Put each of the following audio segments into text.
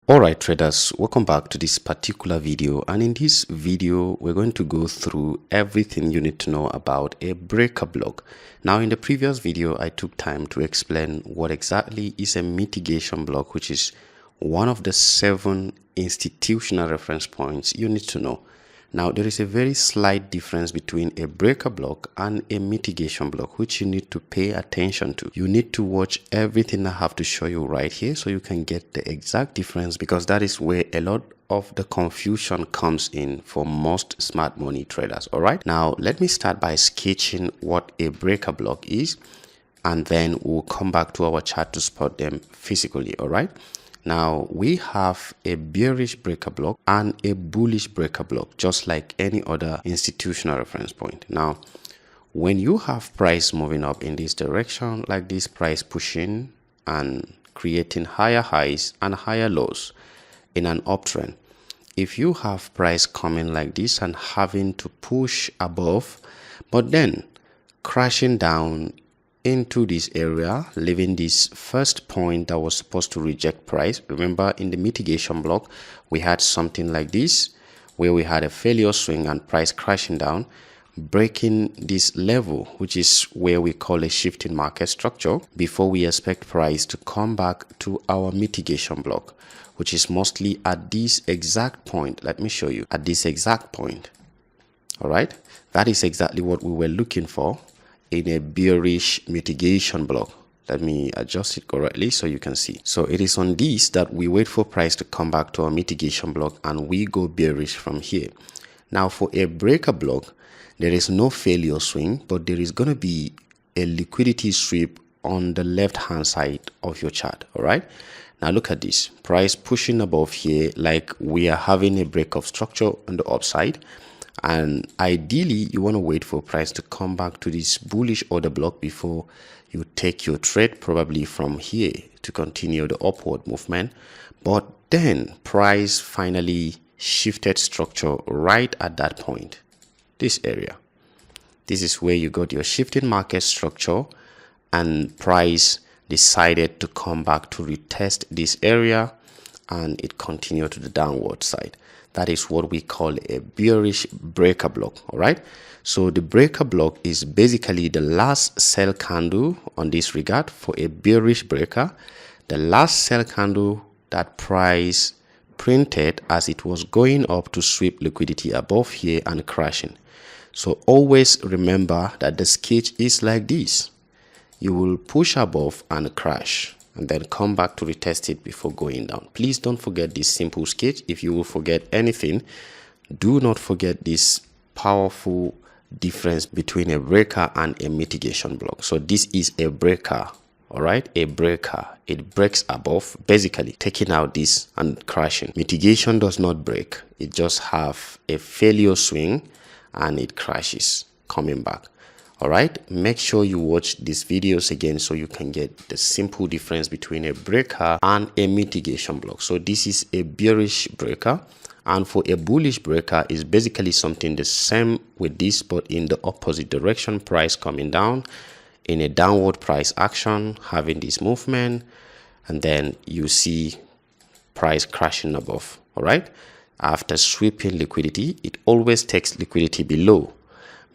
Alright traders, welcome back to this particular video, and in this video we're going to go through everything you need to know about a breaker block. Now in the previous video I took time to explain what exactly is a mitigation block, which is one of the 7 institutional reference points you need to know. Now there is a very slight difference between a breaker block and a mitigation block, which you need to pay attention to. You need to watch everything I have to show you right here so you can get the exact difference, because that is where a lot of the confusion comes in for most smart money traders. All right, now let me start by sketching what a breaker block is, and then we'll come back to our chart to spot them physically. All right. Now we have a bearish breaker block and a bullish breaker block, just like any other institutional reference point. Now, when you have price moving up in this direction, like this, price pushing and creating higher highs and higher lows in an uptrend, if you have price coming like this and having to push above, but then crashing down into this area, leaving this first point that was supposed to reject price. Remember, in the mitigation block we had something like this where we had a failure swing and price crashing down, breaking this level, which is where we call a shifting market structure, before we expect price to come back to our mitigation block, which is mostly at this exact point. Let me show you at this exact point. All right, that is exactly what we were looking for in a bearish mitigation block. Let me adjust it correctly so you can see. So it is on this that we wait for price to come back to our mitigation block and we go bearish from here. Now for a breaker block, there is no failure swing, but there is going to be a liquidity sweep on the left hand side of your chart. All right, now look at this, price pushing above here, like we are having a break of structure on the upside. And ideally you want to wait for price to come back to this bullish order block before you take your trade, probably from here, to continue the upward movement. But then price finally shifted structure right at that point, this area. This is where you got your shifting market structure, and price decided to come back to retest this area, and it continued to the downward side. That is what we call a bearish breaker block. All right, so the breaker block is basically the last sell candle on this regard for a bearish breaker, the last sell candle that price printed as it was going up to sweep liquidity above here and crashing. So always remember that the sketch is like this. You will push above and crash, and then come back to retest it before going down. Please don't forget this simple sketch. If you will forget anything, do not forget this powerful difference between a breaker and a mitigation block. So this is a breaker. All right, a breaker, it breaks above, basically taking out this and crashing. Mitigation does not break, it just have a failure swing and it crashes coming back. All right, make sure you watch these videos again so you can get the simple difference between a breaker and a mitigation block. So this is a bearish breaker, and for a bullish breaker is basically something the same with this, but in the opposite direction, price coming down in a downward price action, having this movement, and then you see price crashing above. All right, after sweeping liquidity, it always takes liquidity below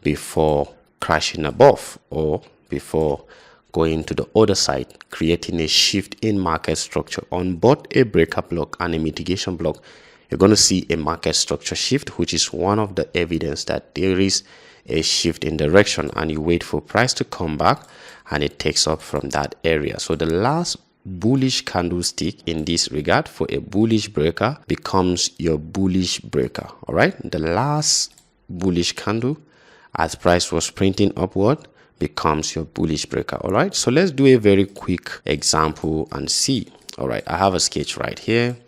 before crashing above, or before going to the other side, creating a shift in market structure. On both a breaker block and a mitigation block, you're going to see a market structure shift, which is one of the evidence that there is a shift in direction, and you wait for price to come back and it takes up from that area. So the last bullish candlestick in this regard for a bullish breaker becomes your bullish breaker. All right, the last bullish candle as price was printing upward becomes your bullish breaker. All right, so let's do a very quick example and see. All right, I have a sketch right here.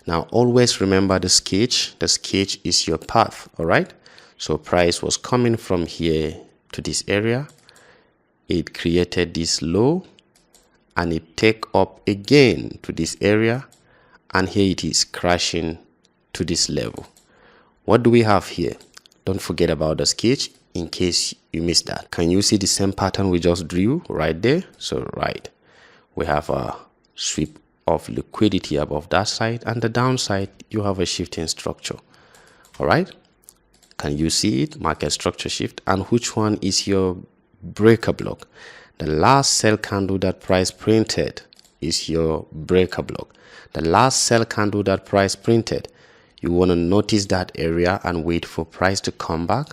Now always remember the sketch is your path. All right, so price was coming from here to this area, it created this low and it take up again to this area, and here it is crashing to this level. What do we have here? Don't forget about the sketch in case you missed that. Can you see the same pattern we just drew right there? So right, we have a sweep of liquidity above that side, and the downside you have a shifting structure. All right, can you see it? Market structure shift. And which one is your breaker block? The last sell candle that price printed is your breaker block. The last sell candle that price printed, you want to notice that area and wait for price to come back,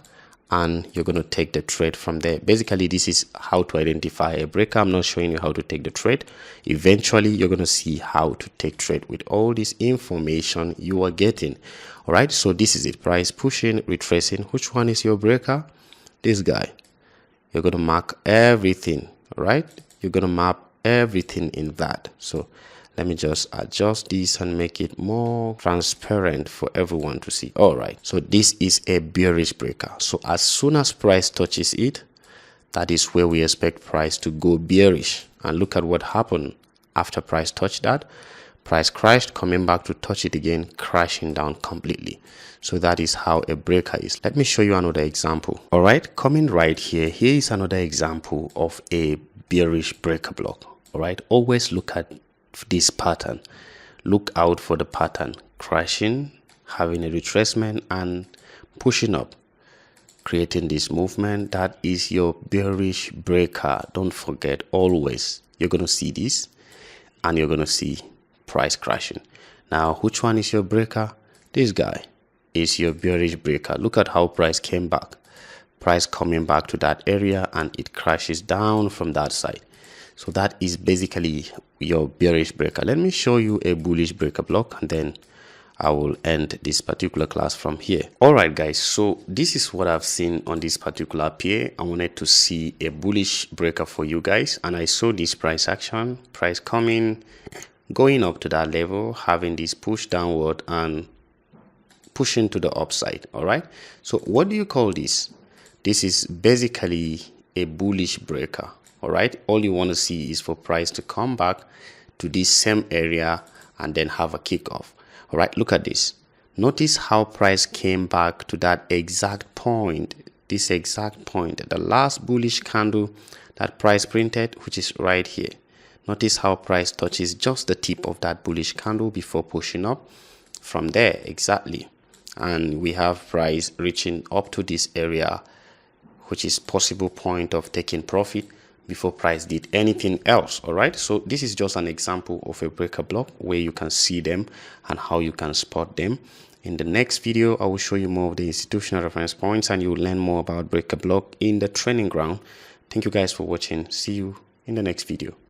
and you're going to take the trade from there. Basically, this is how to identify a breaker. I'm not showing you how to take the trade. Eventually, you're going to see how to take trade with all this information you are getting. All right, so this is it. Price pushing, retracing. Which one is your breaker? This guy. You're going to mark everything. All right, you're going to map everything in that. So let me just adjust this and make it more transparent for everyone to see. All right, so this is a bearish breaker. So as soon as price touches it, that is where we expect price to go bearish. And look at what happened after price touched that. Price crashed, coming back to touch it again, crashing down completely. So that is how a breaker is. Let me show you another example. All right, coming right here, here is another example of a bearish breaker block. All right, always look at this pattern. Look out for the pattern: crashing, having a retracement, and pushing up, creating this movement. That is your bearish breaker. Don't forget, always you're going to see this and you're going to see price crashing. Now, which one is your breaker? This guy is your bearish breaker. Look at how price came back. Price coming back to that area and it crashes down from that side. So that is basically your bearish breaker. Let me show you a bullish breaker block, and then I will end this particular class from here. All right, guys, so this is what I've seen on this particular pair. I wanted to see a bullish breaker for you guys, and I saw this price action, price coming, going up to that level, having this push downward and pushing to the upside. All right, so what do you call this? This is basically a bullish breaker. All right, all you want to see is for price to come back to this same area and then have a kickoff. All right, look at this. Notice how price came back to that exact point, this exact point, the last bullish candle that price printed, which is right here. Notice how price touches just the tip of that bullish candle before pushing up from there exactly. And we have price reaching up to this area, which is possible point of taking profit before price did anything else. All right, so this is just an example of a breaker block where you can see them and how you can spot them. In the next video, I will show you more of the institutional reference points, and you will learn more about breaker block in the training ground. Thank you guys for watching. See you in the next video.